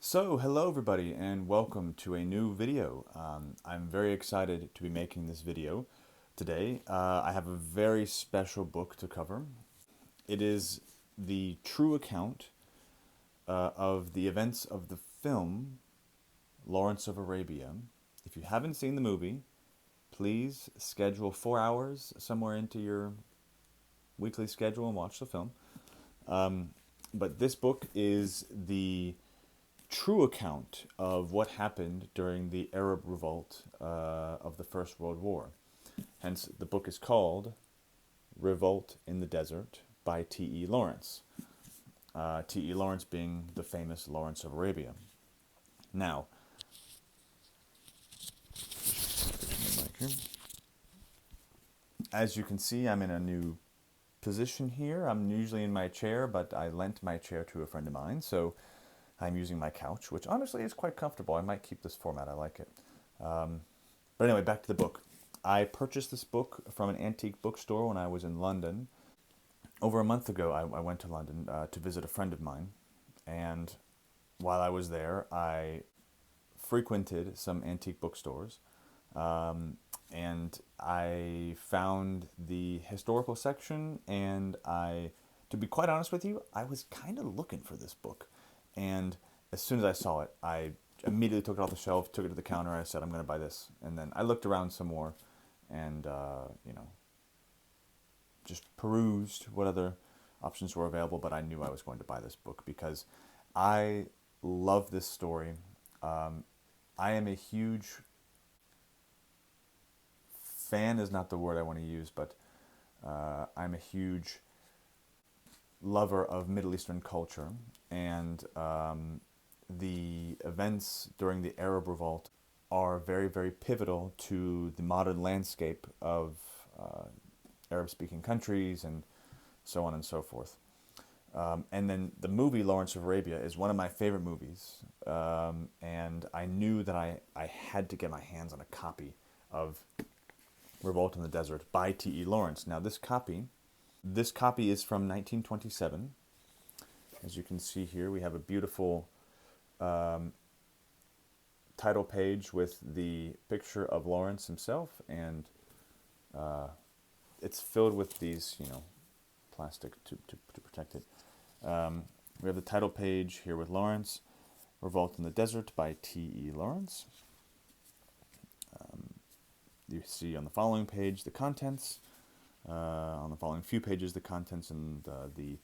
So, hello everybody and welcome to a new video. I'm very excited to be making this video today. I have a very special book to cover. It is the true account of the events of the film Lawrence of Arabia. If you haven't seen the movie, please schedule 4 hours somewhere into your weekly schedule and watch the film. But this book is the true account of what happened during the Arab Revolt of the First World War. Hence, the book is called Revolt in the Desert by T.E. Lawrence. T.E. Lawrence being the famous Lawrence of Arabia. Now, as you can see, I'm in a new position here. I'm usually in my chair, but I lent my chair to a friend of mine, so I'm using my couch, which honestly is quite comfortable. I might keep this format. I like it. But anyway, back to the book. I purchased this book from an antique bookstore when I was in London. Over a month ago, I went to London to visit a friend of mine. And while I was there, I frequented some antique bookstores. And I found the historical section, and to be quite honest with you, I was kind of looking for this book. And as soon as I saw it, I immediately took it off the shelf, took it to the counter, and I said, I'm going to buy this. And then I looked around some more and, just perused what other options were available, but I knew I was going to buy this book because I love this story. I am a huge fan is not the word I want to use, but I'm a huge lover of Middle Eastern culture, and the events during the Arab Revolt are very, very pivotal to the modern landscape of Arab-speaking countries and so on and so forth. And then the movie Lawrence of Arabia is one of my favorite movies, and I knew that I had to get my hands on a copy of Revolt in the Desert by T.E. Lawrence. Now this copy is from 1927. As you can see here, we have a beautiful title page with the picture of Lawrence himself, and it's filled with these, plastic to protect it. We have the title page here with Lawrence, Revolt in the Desert by T.E. Lawrence. You see on the following page the contents, on the following few pages the contents and the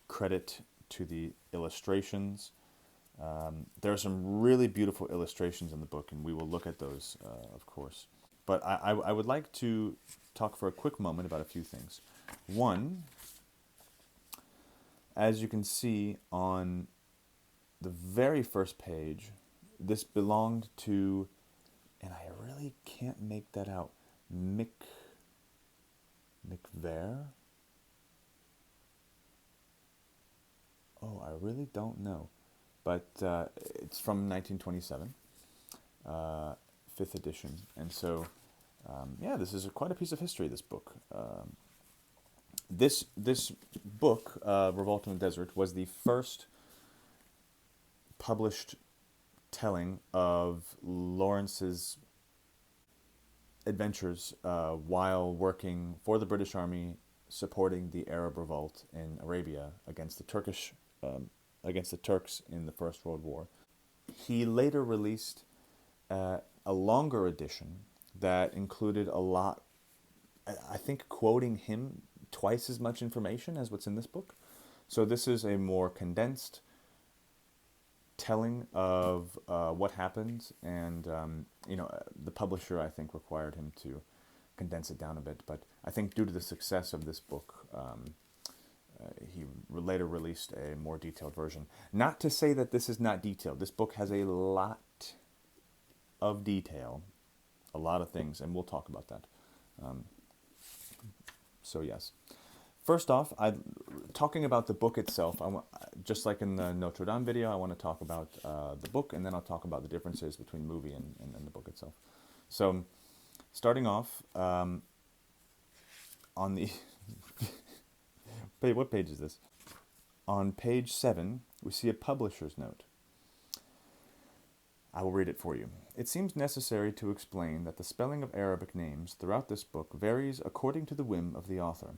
credit to the illustrations. There are some really beautiful illustrations in the book, and we will look at those, of course. But I would like to talk for a quick moment about a few things. One, as you can see on the very first page, this belonged to, and I really can't make that out, McVeigh? Oh, I really don't know. But it's from 1927, 5th edition. And so, this is quite a piece of history, this book. This book, Revolt in the Desert, was the first published telling of Lawrence's adventures while working for the British Army, supporting the Arab Revolt in Arabia against the Turks in the First World War. He later released a longer edition that included a lot, I think, quoting him twice as much information as what's in this book. So this is a more condensed telling of what happened, and the publisher, I think, required him to condense it down a bit. But I think due to the success of this book, he later released a more detailed version. Not to say that this is not detailed. This book has a lot of detail, a lot of things, and we'll talk about that. So yes. First off, talking about the book itself, just like in the Notre Dame video, I want to talk about the book, and then I'll talk about the differences between the movie and the book itself. So, starting off, on the... what page is this? On page 7, we see a publisher's note. I will read it for you. It seems necessary to explain that the spelling of Arabic names throughout this book varies according to the whim of the author.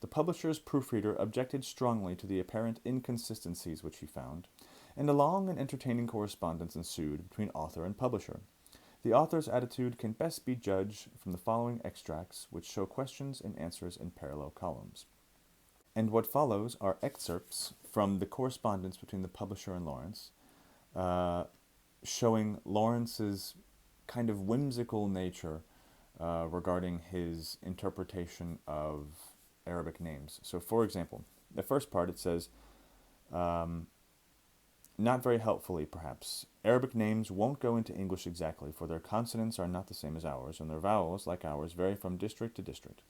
The publisher's proofreader objected strongly to the apparent inconsistencies which he found, and a long and entertaining correspondence ensued between author and publisher. The author's attitude can best be judged from the following extracts, which show questions and answers in parallel columns. And what follows are excerpts from the correspondence between the publisher and Lawrence, showing Lawrence's kind of whimsical nature regarding his interpretation of Arabic names. So, for example, the first part it says, not very helpfully perhaps, Arabic names won't go into English exactly, for their consonants are not the same as ours, and their vowels, like ours, vary from district to district.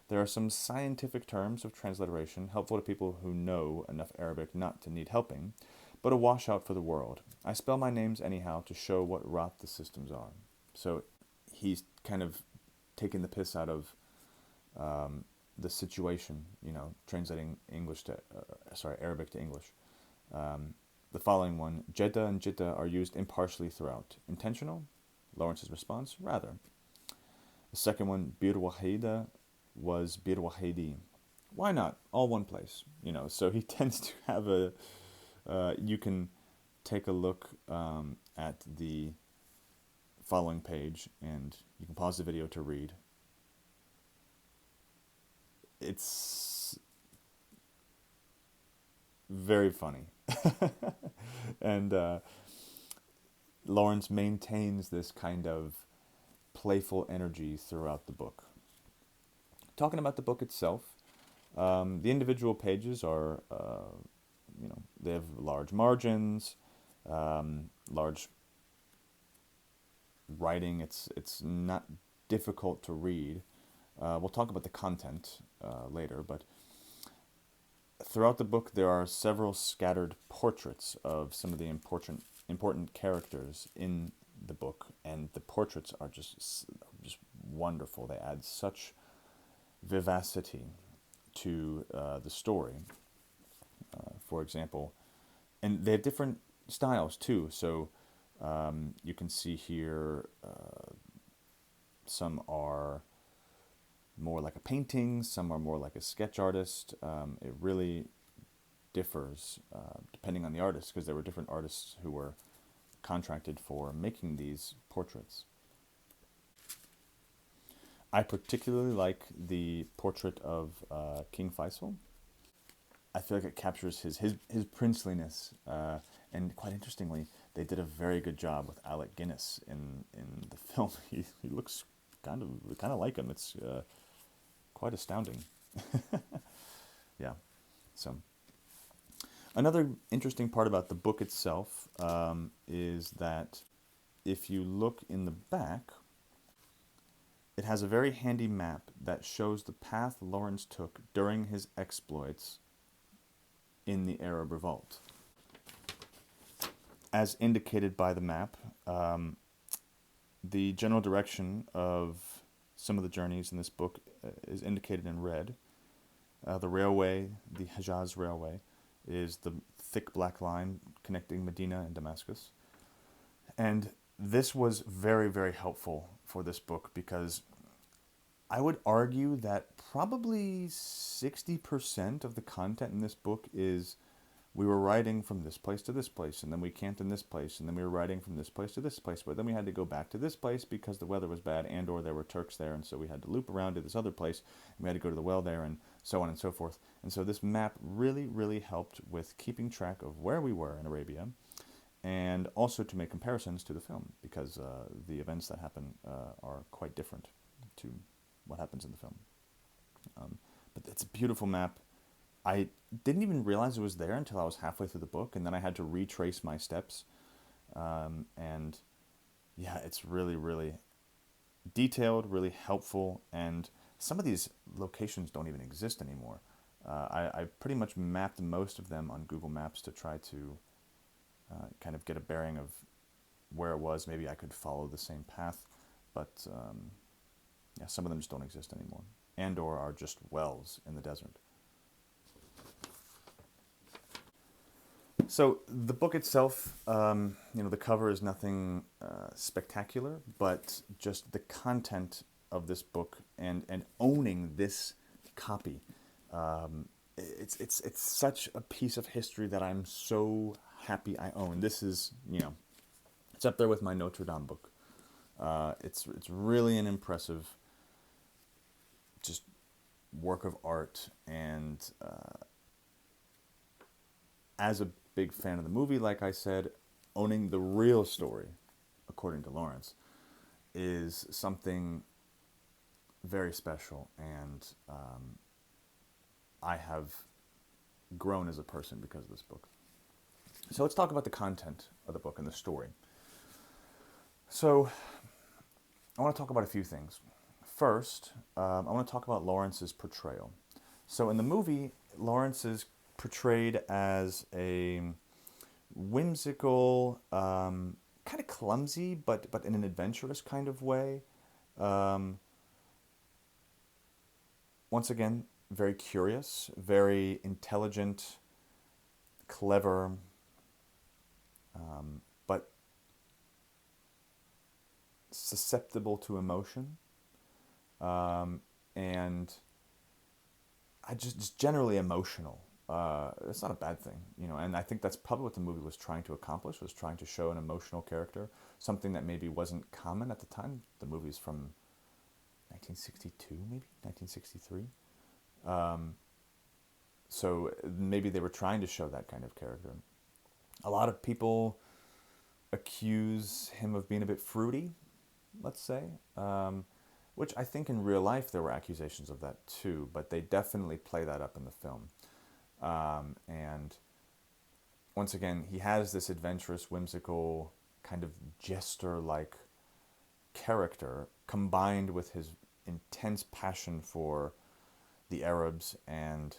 There are some scientific terms of transliteration helpful to people who know enough Arabic not to need helping, but a washout for the world. I spell my names anyhow to show what rot the systems are. So he's kind of taking the piss out of the situation, translating Arabic to English. The following one, Jeddah and Jitta are used impartially throughout. Intentional? Lawrence's response, rather. The second one, Bir Wahida, was Bir Wahidi. Why not? All one place. So he tends to have you can take a look at the following page, and you can pause the video to read. It's very funny. And Lawrence maintains this kind of playful energy throughout the book. Talking about the book itself, the individual pages are, they have large margins, large writing. It's not difficult to read. We'll talk about the content later, but throughout the book there are several scattered portraits of some of the important characters in the book, and the portraits are just wonderful. They add such vivacity to the story. For example, and they have different styles too. So you can see here some are more like a painting, some are more like a sketch artist. It really differs depending on the artist, because there were different artists who were contracted for making these portraits. I particularly like the portrait of King Faisal. I feel like it captures his princeliness, and quite interestingly, they did a very good job with Alec Guinness in the film. He looks kind of like him. It's quite astounding. Yeah. So another interesting part about the book itself is that if you look in the back, it has a very handy map that shows the path Lawrence took during his exploits in the Arab Revolt. As indicated by the map, the general direction of some of the journeys in this book is indicated in red. The railway, the Hejaz Railway, is the thick black line connecting Medina and Damascus. And this was very, very helpful for this book, because I would argue that probably 60% of the content in this book is we were riding from this place to this place, and then we camped in this place, and then we were riding from this place to this place, but then we had to go back to this place because the weather was bad and or there were Turks there, and so we had to loop around to this other place, and we had to go to the well there, and so on and so forth. And so this map really, really helped with keeping track of where we were in Arabia, and also to make comparisons to the film, because the events that happen are quite different to what happens in the film. But it's a beautiful map. I didn't even realize it was there until I was halfway through the book, and then I had to retrace my steps. And yeah, it's really, really detailed, really helpful, and some of these locations don't even exist anymore. I pretty much mapped most of them on Google Maps to try to kind of get a bearing of where it was. Maybe I could follow the same path, but yeah, some of them just don't exist anymore, and or are just wells in the desert. So the book itself, the cover is nothing spectacular, but just the content of this book and owning this copy, it's such a piece of history that I'm so happy I own. This is, it's up there with my Notre Dame book. It's really an impressive just work of art, and as a big fan of the movie, like I said, owning the real story, according to Lawrence, is something very special, and I have grown as a person because of this book. So let's talk about the content of the book and the story. So I want to talk about a few things. First, I want to talk about Lawrence's portrayal. So in the movie, Lawrence is portrayed as a whimsical, kind of clumsy, but in an adventurous kind of way. Um, Once again, very curious, very intelligent, clever, but susceptible to emotion, and I just generally emotional. It's not a bad thing, and I think that's probably what the movie was trying to accomplish, was trying to show an emotional character, something that maybe wasn't common at the time. The movie's from 1962, maybe 1963. So maybe they were trying to show that kind of character. A lot of people accuse him of being a bit fruity, let's say, which I think in real life there were accusations of that too, but they definitely play that up in the film. And once again, he has this adventurous, whimsical, kind of jester-like character combined with his intense passion for the Arabs and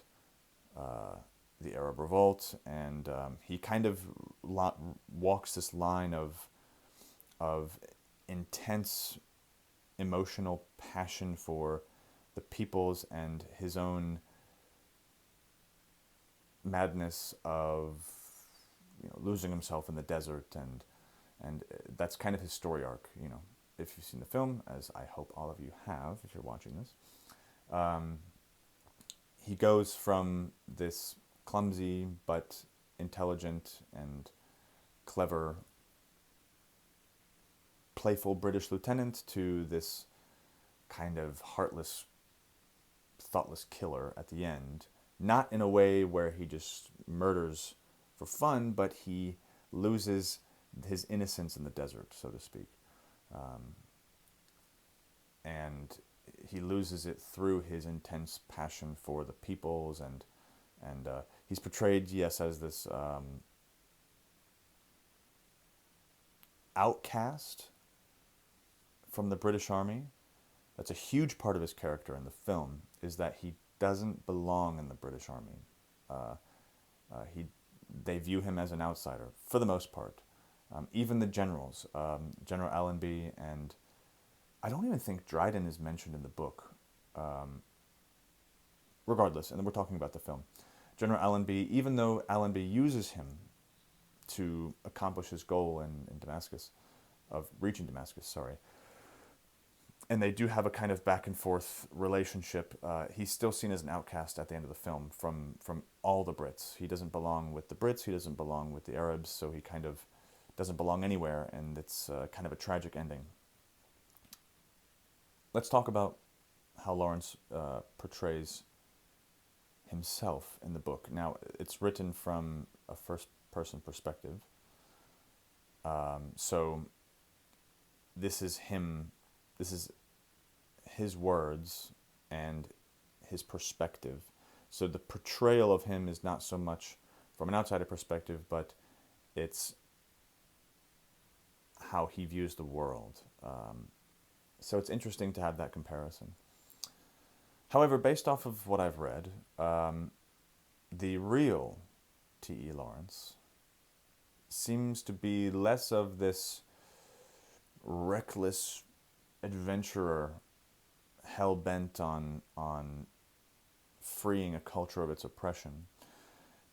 the Arab Revolt, and he kind of walks this line of intense emotional passion for the peoples and his own madness of losing himself in the desert, and that's kind of his story arc. If you've seen the film, as I hope all of you have, if you're watching this, he goes from this clumsy but intelligent and clever, playful British lieutenant to this kind of heartless, thoughtless killer at the end. Not in a way where he just murders for fun, but he loses his innocence in the desert, so to speak. And he loses it through his intense passion for the peoples, and he's portrayed, yes, as this outcast from the British Army. That's a huge part of his character in the film, is that he doesn't belong in the British Army. Uh, they view him as an outsider for the most part. Even the generals, General Allenby, and I don't even think Dryden is mentioned in the book. Regardless, and then we're talking about the film. General Allenby, even though Allenby uses him to accomplish his goal in Damascus, of reaching Damascus, sorry, and they do have a kind of back and forth relationship, he's still seen as an outcast at the end of the film from all the Brits. He doesn't belong with the Brits, he doesn't belong with the Arabs, so he kind of doesn't belong anywhere, and it's kind of a tragic ending. Let's talk about how Lawrence portrays himself in the book. Now, it's written from a first-person perspective, so this is him. This is his words and his perspective. So the portrayal of him is not so much from an outsider perspective, but it's how he views the world. So it's interesting to have that comparison. However, based off of what I've read, the real T.E. Lawrence seems to be less of this reckless adventurer hell-bent on freeing a culture of its oppression,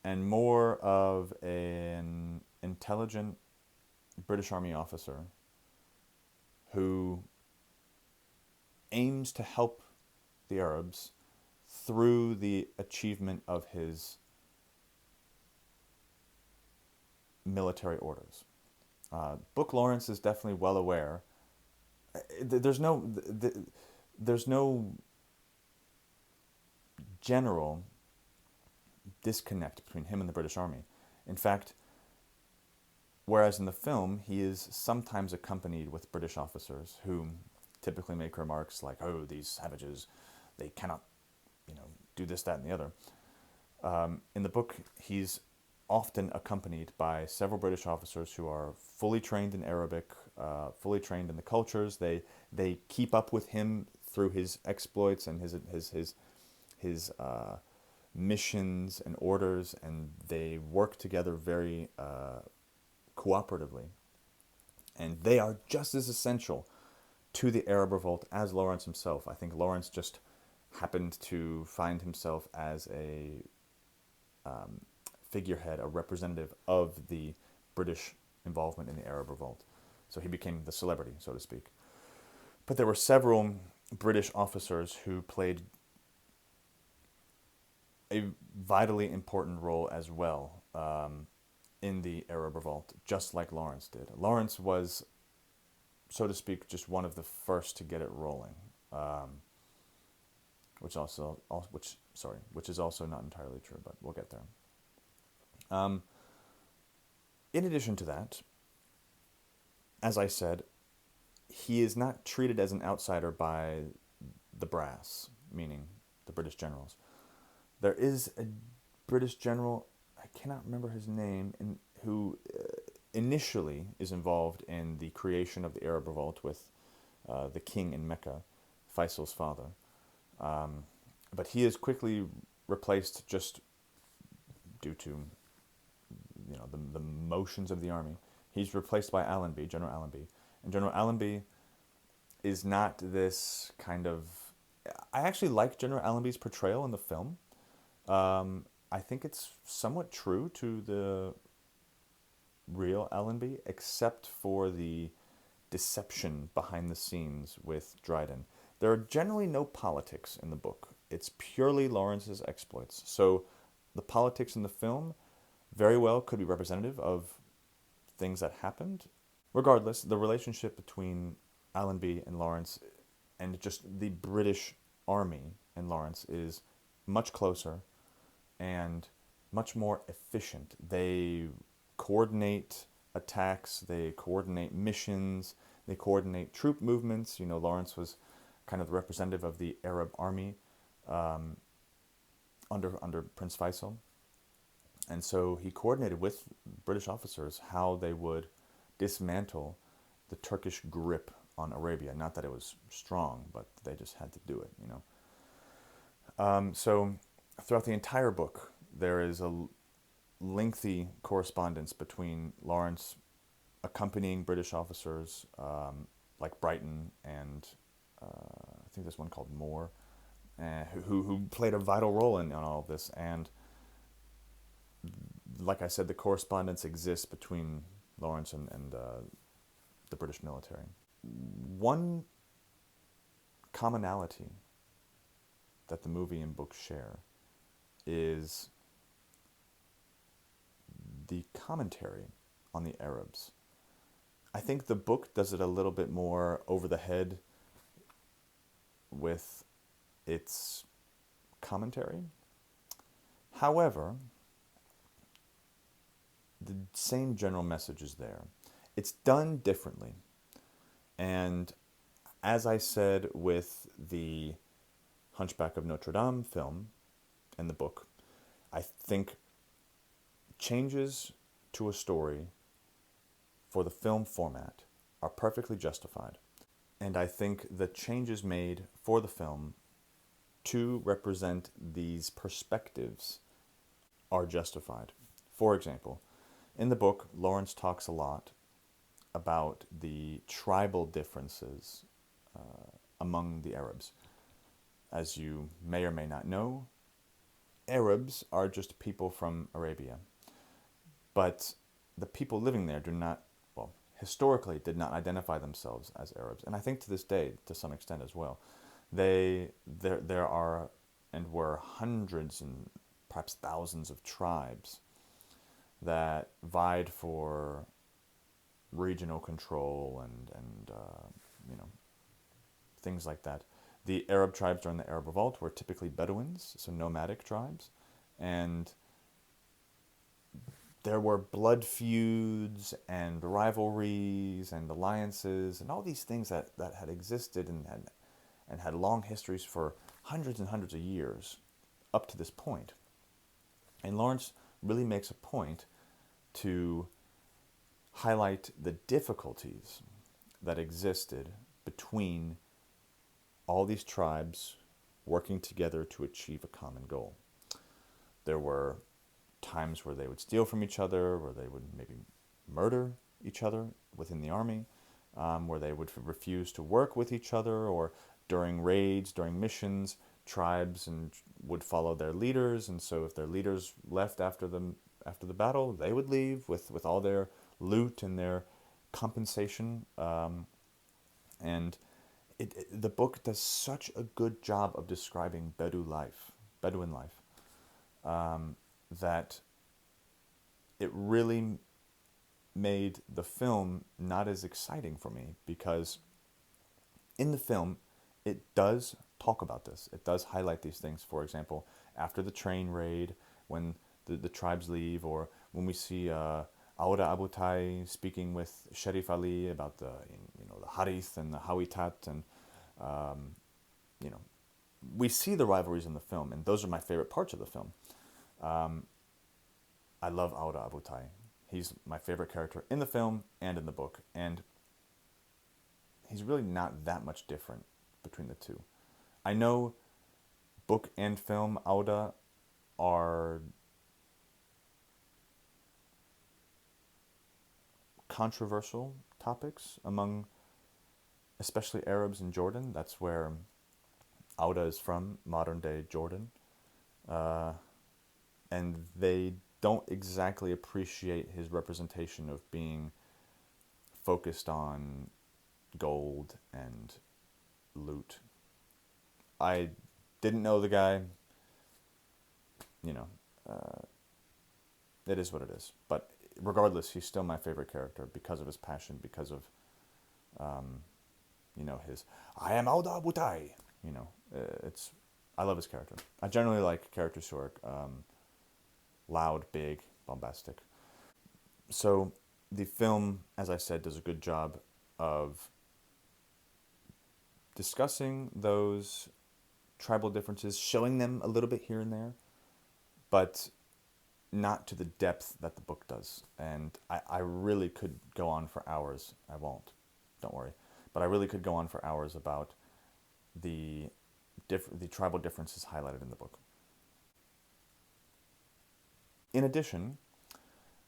and more of an intelligent British Army officer who aims to help the Arabs through the achievement of his military orders. Book Lawrence is definitely well aware. There's no general disconnect between him and the British Army. In fact, whereas in the film he is sometimes accompanied with British officers who typically make remarks like, "Oh, these savages, they cannot, do this, that, and the other." In the book, he's often accompanied by several British officers who are fully trained in Arabic, fully trained in the cultures. They keep up with him through his exploits and his missions and orders, and they work together very cooperatively. And they are just as essential to the Arab revolt as Lawrence himself. I think Lawrence just happened to find himself as a figurehead, a representative of the British involvement in the Arab revolt. So he became the celebrity, so to speak. But there were several British officers who played a vitally important role as well in the Arab revolt, just like Lawrence did. Lawrence was, so to speak, just one of the first to get it rolling, which is also not entirely true, but we'll get there. In addition to that, as I said, he is not treated as an outsider by the brass, meaning the British generals. There is a British general, I cannot remember his name, who initially is involved in the creation of the Arab revolt with the king in Mecca, Faisal's father. But he is quickly replaced just due to the motions of the army. He's replaced by Allenby, General Allenby. And General Allenby is not this kind of... I actually like General Allenby's portrayal in the film. I think it's somewhat true to the real Allenby, except for the deception behind the scenes with Dryden. There are generally no politics in the book. It's purely Lawrence's exploits. So the politics in the film very well could be representative of things that happened. Regardless, the relationship between Allenby and Lawrence and just the British Army and Lawrence is much closer and much more efficient. They coordinate attacks, they coordinate missions, they coordinate troop movements. Lawrence was kind of the representative of the Arab army under Prince Faisal. And so he coordinated with British officers how they would dismantle the Turkish grip on Arabia. Not that it was strong, but they just had to do it, So throughout the entire book, there is a lengthy correspondence between Lawrence accompanying British officers like Brighton and I think there's one called Moore, who played a vital role in all of this. And like I said, the correspondence exists between Lawrence and the British military. One commonality that the movie and book share is the commentary on the Arabs. I think the book does it a little bit more over the head with its commentary. However, the same general message is there. It's done differently. And as I said with the Hunchback of Notre Dame film and the book, I think changes to a story for the film format are perfectly justified. And I think the changes made for the film to represent these perspectives are justified. For example, in the book, Lawrence talks a lot about the tribal differences among the Arabs. As you may or may not know, Arabs are just people from Arabia, but the people living there do not, well, historically did not identify themselves as Arabs, and I think to this day, to some extent as well, there are and were hundreds and perhaps thousands of tribes that vied for regional control and you know, things like that. The Arab tribes during the Arab Revolt were typically Bedouins, so nomadic tribes, and there were blood feuds and rivalries and alliances and all these things that had existed and had long histories for hundreds and hundreds of years up to this point. And Lawrence really makes a point to highlight the difficulties that existed between all these tribes working together to achieve a common goal. There were times where they would steal from each other, where they would maybe murder each other within the army, where they would refuse to work with each other, or during raids, during missions, tribes and would follow their leaders, and so if their leaders left after the battle, they would leave with all their loot and their compensation. And the book does such a good job of describing Bedouin life, that it really made the film not as exciting for me, because in the film it does talk about this. It does highlight these things. For example, after the train raid, when the tribes leave, or when we see Auda Abutai speaking with Sharif Ali about the Harith and the Hawitat, and you know, we see the rivalries in the film, and those are my favorite parts of the film. I love Auda Abutai. He's my favorite character in the film and in the book, and he's really not that much different between the two. I know book and film Auda are controversial topics among especially Arabs in Jordan. That's where Auda is from, modern day Jordan. And they don't exactly appreciate his representation of being focused on gold and loot. I didn't know the guy, you know, it is what it is. But regardless, he's still my favorite character because of his passion, because of, his, I am Auda Butai, I love his character. I generally like characters who are loud, big, bombastic. So the film, as I said, does a good job of discussing those tribal differences, showing them a little bit here and there, but not to the depth that the book does. And I really could go on for hours. I won't, don't worry. But I really could go on for hours about the tribal differences highlighted in the book. In addition,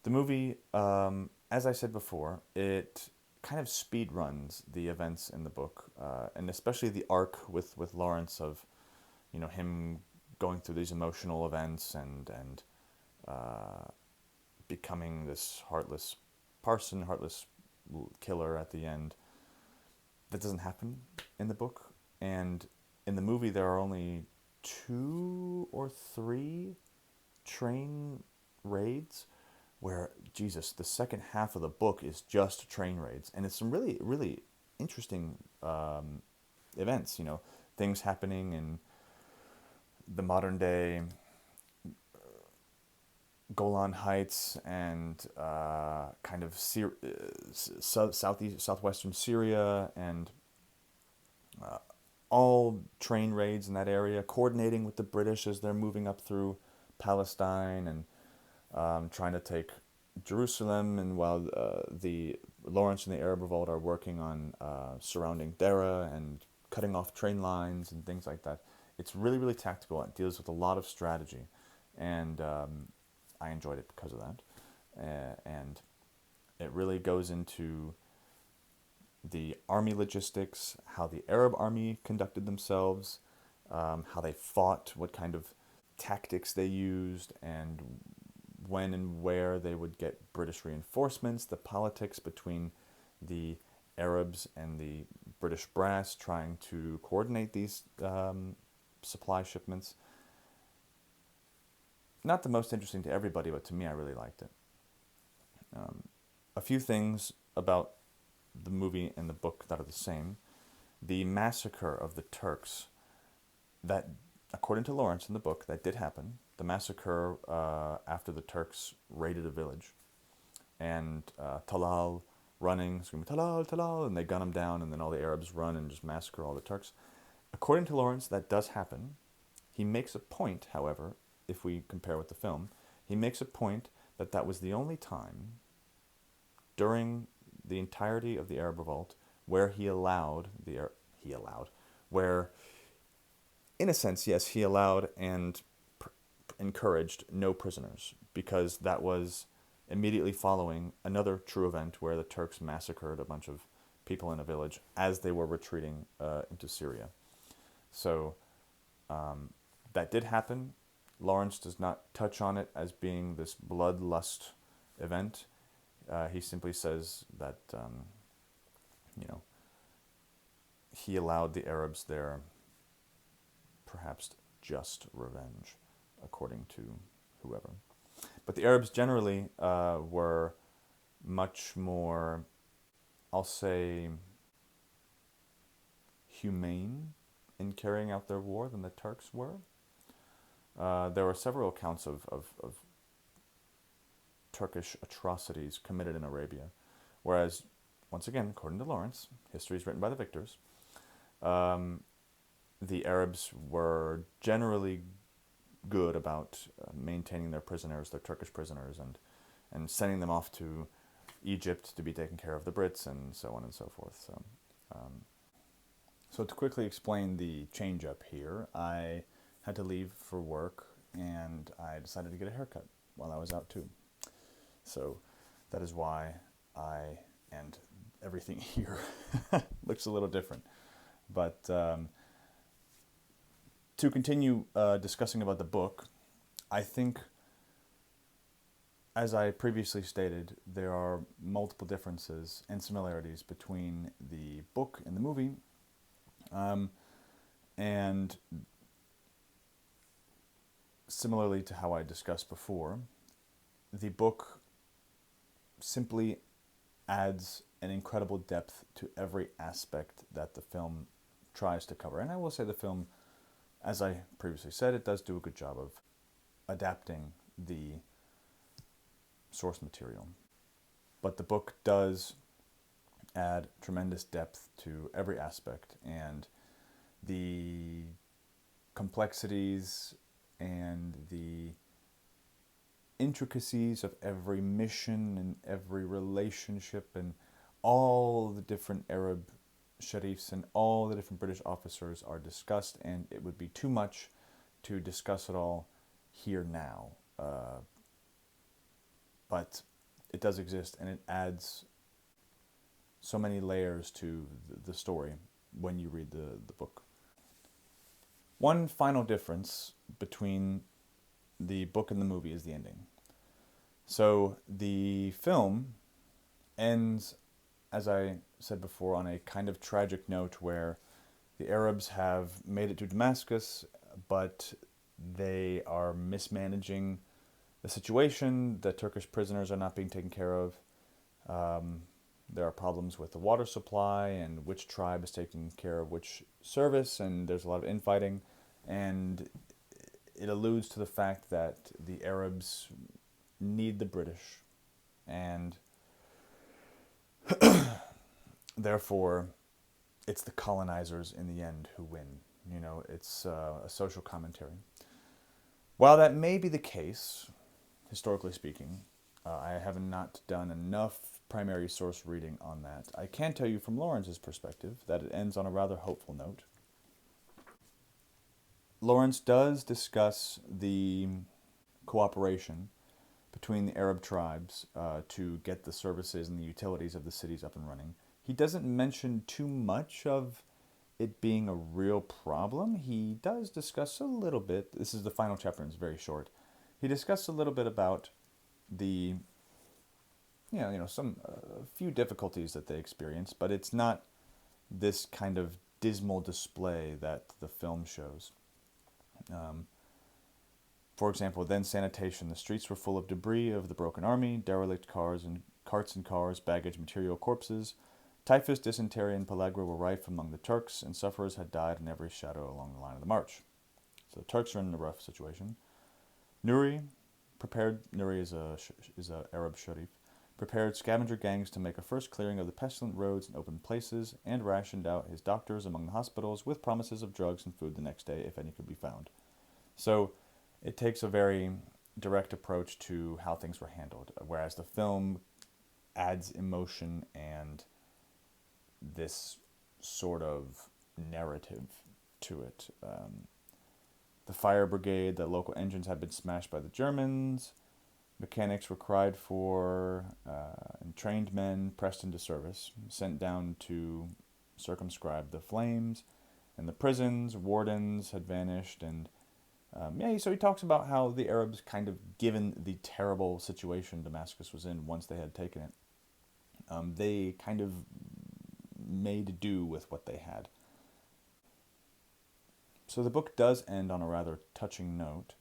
the movie, as I said before, it kind of speed runs the events in the book, and especially the arc with Lawrence of, him going through these emotional events and becoming this heartless killer at the end. That doesn't happen in the book, and in the movie there are only 2 or 3 train raids, where, Jesus, the second half of the book is just train raids, and it's some really, really interesting events, things happening in the modern day Golan Heights and kind of southwestern Syria, and all train raids in that area, coordinating with the British as they're moving up through Palestine and trying to take Jerusalem, and while the Lawrence and the Arab Revolt are working on surrounding Dera and cutting off train lines and things like that. It's really, really tactical. It deals with a lot of strategy, and I enjoyed it because of that. And it really goes into the army logistics, how the Arab army conducted themselves, how they fought, what kind of tactics they used and when and where they would get British reinforcements, the politics between the Arabs and the British brass trying to coordinate these supply shipments. Not the most interesting to everybody, but to me, I really liked it. A few things about the movie and the book that are the same. The massacre of the Turks, that, according to Lawrence in the book, that did happen. The massacre after the Turks raided a village, and Talal running, screaming, Talal, Talal, and they gun him down, and then all the Arabs run and just massacre all the Turks. According to Lawrence, that does happen. He makes a point, however, if we compare with the film, he makes a point that that was the only time during the entirety of the Arab Revolt where where, in a sense, yes, he allowed and encouraged no prisoners, because that was immediately following another true event where the Turks massacred a bunch of people in a village as they were retreating into Syria. So that did happen. Lawrence does not touch on it as being this bloodlust event. He simply says that, he allowed the Arabs their perhaps just revenge, according to whoever. But the Arabs generally were much more, I'll say, humane in carrying out their war than the Turks were. There were several accounts of Turkish atrocities committed in Arabia, whereas, once again, according to Lawrence, history is written by the victors, the Arabs were generally good about maintaining their prisoners, their Turkish prisoners, and sending them off to Egypt to be taken care of the Brits, and so on and so forth. So to quickly explain the change up here, I had to leave for work, and I decided to get a haircut while I was out too. So that is why and everything here looks a little different. But to continue discussing about the book, I think, as I previously stated, there are multiple differences and similarities between the book and the movie. And similarly to how I discussed before, the book simply adds an incredible depth to every aspect that the film tries to cover. And I will say the film, as I previously said, it does do a good job of adapting the source material. But the book does add tremendous depth to every aspect, and the complexities and the intricacies of every mission and every relationship and all the different Arab sharifs and all the different British officers are discussed, and it would be too much to discuss it all here now. But it does exist, and it adds so many layers to the story when you read the book. One final difference between the book and the movie is the ending. So the film ends, as I said before, on a kind of tragic note where the Arabs have made it to Damascus, but they are mismanaging the situation. The Turkish prisoners are not being taken care of. There are problems with the water supply and which tribe is taking care of which service, and there's a lot of infighting. And it alludes to the fact that the Arabs need the British, and therefore it's the colonizers in the end who win. You know, it's a social commentary. While that may be the case, historically speaking, I have not done enough primary source reading on that. I can tell you from Lawrence's perspective that it ends on a rather hopeful note. Lawrence does discuss the cooperation between the Arab tribes to get the services and the utilities of the cities up and running. He doesn't mention too much of it being a real problem, he does discuss a little bit. This is the final chapter and it's very short. He discussed a little bit about the, some a few difficulties that they experience, but it's not this kind of dismal display that the film shows. For example, then sanitation. The streets were full of debris of the broken army, derelict cars and carts and cars, baggage, material, corpses. Typhus, dysentery, and pellagra were rife among the Turks, and sufferers had died in every shadow along the line of the march. So the Turks are in a rough situation. Nuri is a Arab sharif, prepared scavenger gangs to make a first clearing of the pestilent roads and open places, and rationed out his doctors among the hospitals with promises of drugs and food the next day if any could be found. So it takes a very direct approach to how things were handled, whereas the film adds emotion and this sort of narrative to it. The fire brigade, the local engines had been smashed by the Germans. Mechanics were cried for, and trained men pressed into service, sent down to circumscribe the flames. And the prisons, wardens had vanished, and so he talks about how the Arabs kind of, given the terrible situation Damascus was in once they had taken it, they kind of made do with what they had. So the book does end on a rather touching note.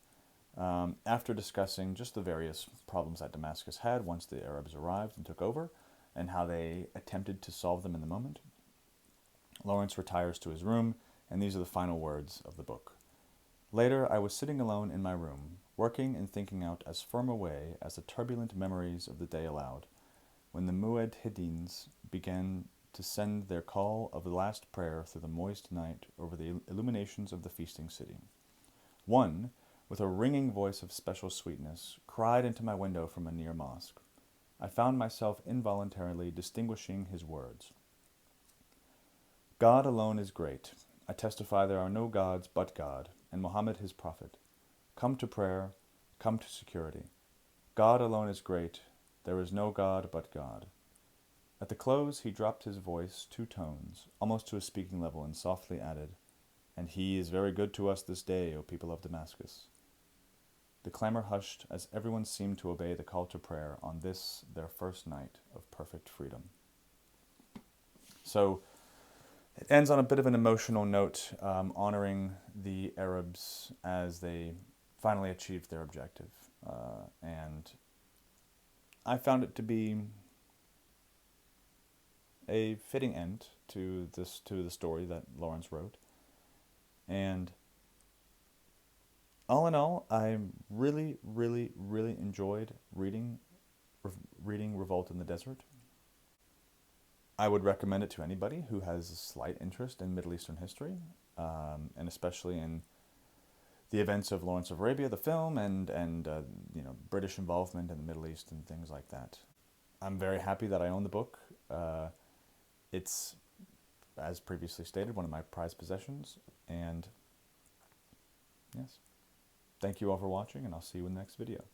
After discussing just the various problems that Damascus had once the Arabs arrived and took over, and how they attempted to solve them in the moment, Lawrence retires to his room, and these are the final words of the book. Later, I was sitting alone in my room, working and thinking out as firm a way as the turbulent memories of the day allowed, when the mueddins began to send their call of the last prayer through the moist night over the illuminations of the feasting city. One, with a ringing voice of special sweetness, cried into my window from a near mosque. I found myself involuntarily distinguishing his words. God alone is great. I testify there are no gods but God, and Muhammad his prophet. Come to prayer, come to security. God alone is great. There is no God but God. At the close, he dropped his voice 2 tones, almost to a speaking level, and softly added, And he is very good to us this day, O people of Damascus. The clamor hushed as everyone seemed to obey the call to prayer on this, their first night of perfect freedom. So it ends on a bit of an emotional note, honoring the Arabs as they finally achieved their objective. And I found it to be a fitting end to the story that Lawrence wrote. And all in all, I really, really, really enjoyed reading Revolt in the Desert. I would recommend it to anybody who has a slight interest in Middle Eastern history, and especially in the events of Lawrence of Arabia, the film, and British involvement in the Middle East and things like that. I'm very happy that I own the book. It's, as previously stated, one of my prized possessions. And yes, thank you all for watching, and I'll see you in the next video.